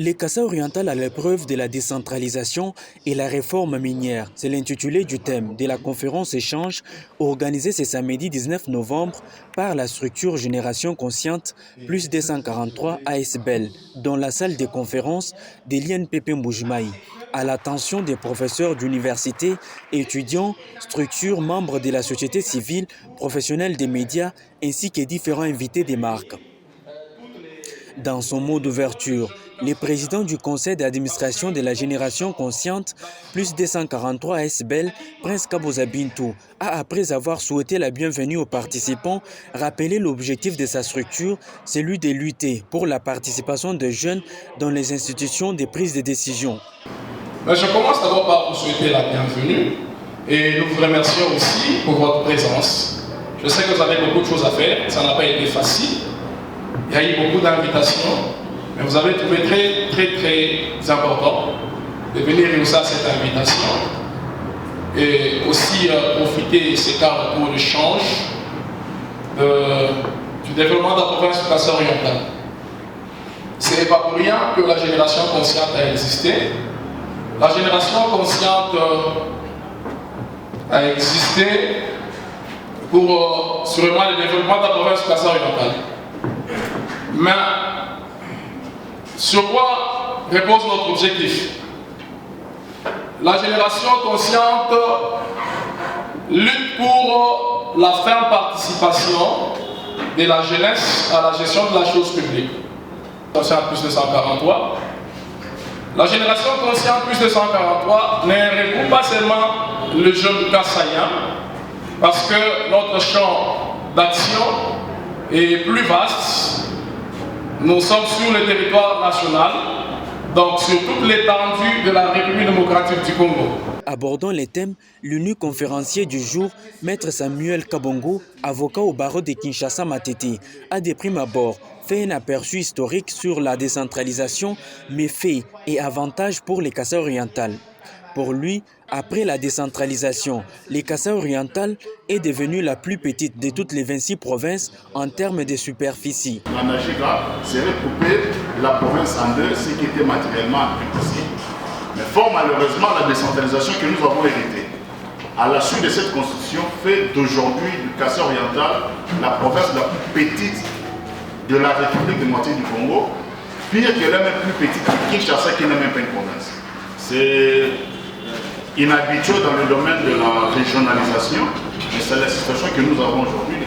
Les Kassai oriental à l'épreuve de la décentralisation et la réforme minière, c'est l'intitulé du thème de la conférence échange organisée ce samedi 19 novembre par la structure Génération Consciente plus 243 ASBL dans la salle de conférence de l'INPP Mbujimaï, à l'attention des professeurs d'université, étudiants, structures membres de la société civile, professionnels des médias ainsi que différents invités des marques. Dans son mot d'ouverture, le président du conseil d'administration de la Génération Consciente, plus 243 ASBL, Prince Kaboza Bintou, a, après avoir souhaité la bienvenue aux participants, rappelé l'objectif de sa structure, celui de lutter pour la participation des jeunes dans les institutions de prise de décision. Je commence d'abord par vous souhaiter la bienvenue et nous vous remercions aussi pour votre présence. Je sais que vous avez beaucoup de choses à faire, ça n'a pas été facile. Il y a eu beaucoup d'invitations, mais vous avez trouvé très important de venir réussir à cette invitation et aussi profiter de ces cadres pour l'échange du développement de la province du Kassai oriental. Ce n'est pas pour rien que la Génération Consciente a existé. La Génération Consciente a existé pour sûrement le développement de la province du Kassai oriental. Mais sur quoi repose notre objectif? La Génération Consciente lutte pour la ferme participation de la jeunesse à la gestion de la chose publique. Consciente plus 243. La Génération Consciente plus 243 ne regroupe pas seulement le jeune kassaïen, parce que notre champ d'action est plus vaste. Nous sommes sur le territoire national, donc sur toute l'étendue de la République démocratique du Congo. Abordant les thèmes, l'unique conférencier du jour, Maître Samuel Kabongo, avocat au barreau de Kinshasa Matete, a de prime abord fait un aperçu historique sur la décentralisation, méfaits et avantages pour les Kassai oriental. Pour lui, après la décentralisation, le Kassai oriental est devenu la plus petite de toutes les 26 provinces en termes de superficie. La Najiga serait couper la province en deux, ce qui était matériellement impossible. Mais fort malheureusement, la décentralisation que nous avons héritée, à la suite de cette constitution, fait d'aujourd'hui du Kassai oriental la province la plus petite de la République démocratique du Congo, pire que la même plus petite que Kinshasa qui n'est même pas une province. C'est inhabitué dans le domaine de la régionalisation, mais c'est la situation que nous avons aujourd'hui.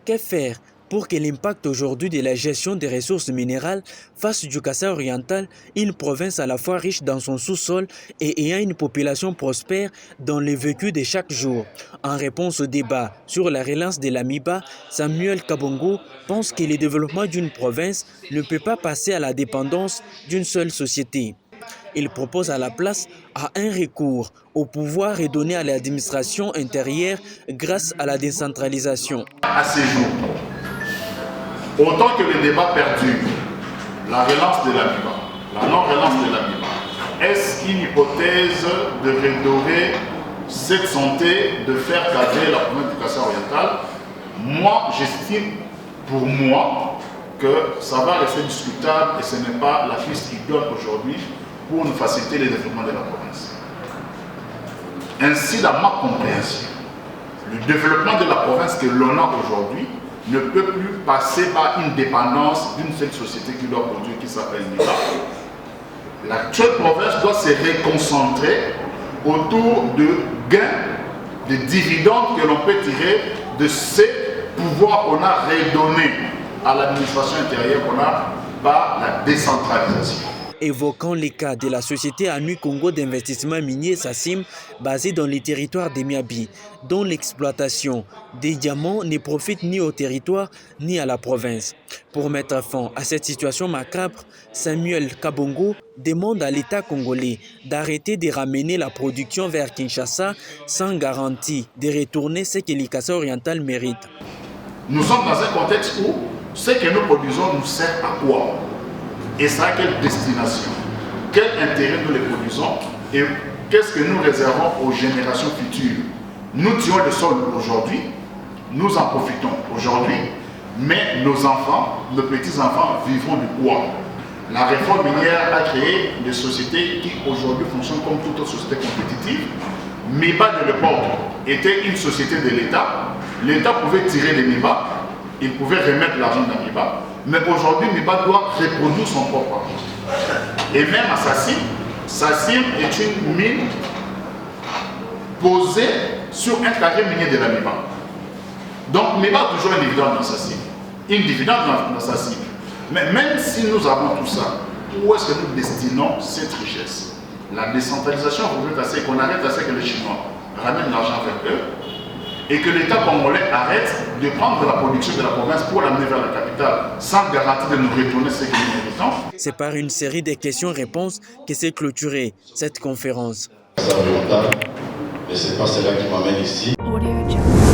Que faire pour que l'impact aujourd'hui de la gestion des ressources minérales fasse du Kassai oriental une province à la fois riche dans son sous-sol et ayant une population prospère dans le vécu de chaque jour? En réponse au débat sur la relance de l'AMIBA, Samuel Kabongo pense que le développement d'une province ne peut pas passer à la dépendance d'une seule société. Il propose à la place un recours au pouvoir redonné à l'administration intérieure grâce à la décentralisation. À ces jours, autant que le débat perdure, la relance de l'AMIBA, la non-relance de l'AMIBA, est-ce une hypothèse de redorer cette santé, de faire cadrer la province du Kassai oriental? Moi, j'estime pour moi que ça va rester discutable et ce n'est pas la piste idéale aujourd'hui pour nous faciliter le développement de la province. Ainsi, dans ma compréhension, le développement de la province que l'on a aujourd'hui ne peut plus passer par une dépendance d'une seule société qui doit produire, qui s'appelle l'État. L'actuelle province doit se réconcentrer autour de gains, de dividendes que l'on peut tirer de ces pouvoirs qu'on a redonnés à l'administration intérieure qu'on a par la décentralisation. Évoquant les cas de la société Anu Congo d'investissement minier SACIM basée dans les territoires des Miabi, dont l'exploitation des diamants ne profite ni au territoire ni à la province. Pour mettre fin à cette situation macabre, Samuel Kabongo demande à l'État congolais d'arrêter de ramener la production vers Kinshasa sans garantie de retourner ce que le Kassai oriental mérite. Nous sommes dans un contexte où ce que nous produisons nous sert à quoi? Et ça a quelle destination? Quel intérêt nous les produisons? Et qu'est-ce que nous réservons aux générations futures? Nous tuons le sol aujourd'hui, nous en profitons aujourd'hui, mais nos enfants, nos petits-enfants vivront du bois. La réforme minière a créé des sociétés qui aujourd'hui fonctionnent comme toute autre société compétitive. MIBA de l'époque était une société de l'État. L'État pouvait tirer les MIBA, il pouvait remettre l'argent dans MIBA. Mais aujourd'hui, MIBA doit reproduire son propre argent. Et même à Sassim, Sassim est une mine posée sur un carré minier de la MIBA. Donc MIBA a toujours un dividende dans Sassim, une dividende dans Sassim. Mais même si nous avons tout ça, où est-ce que nous destinons cette richesse? La décentralisation voudrait assez qu'on arrête à ce que les Chinois ramènent l'argent vers eux et que l'État congolais arrête de prendre la production de la province pour l'amener vers la capitale sans garantie de nous retourner ce que nous méritons. C'est par une série de questions-réponses que s'est clôturée cette conférence. Ça fait longtemps, mais c'est pas cela qui m'amène ici. Audio Jungle.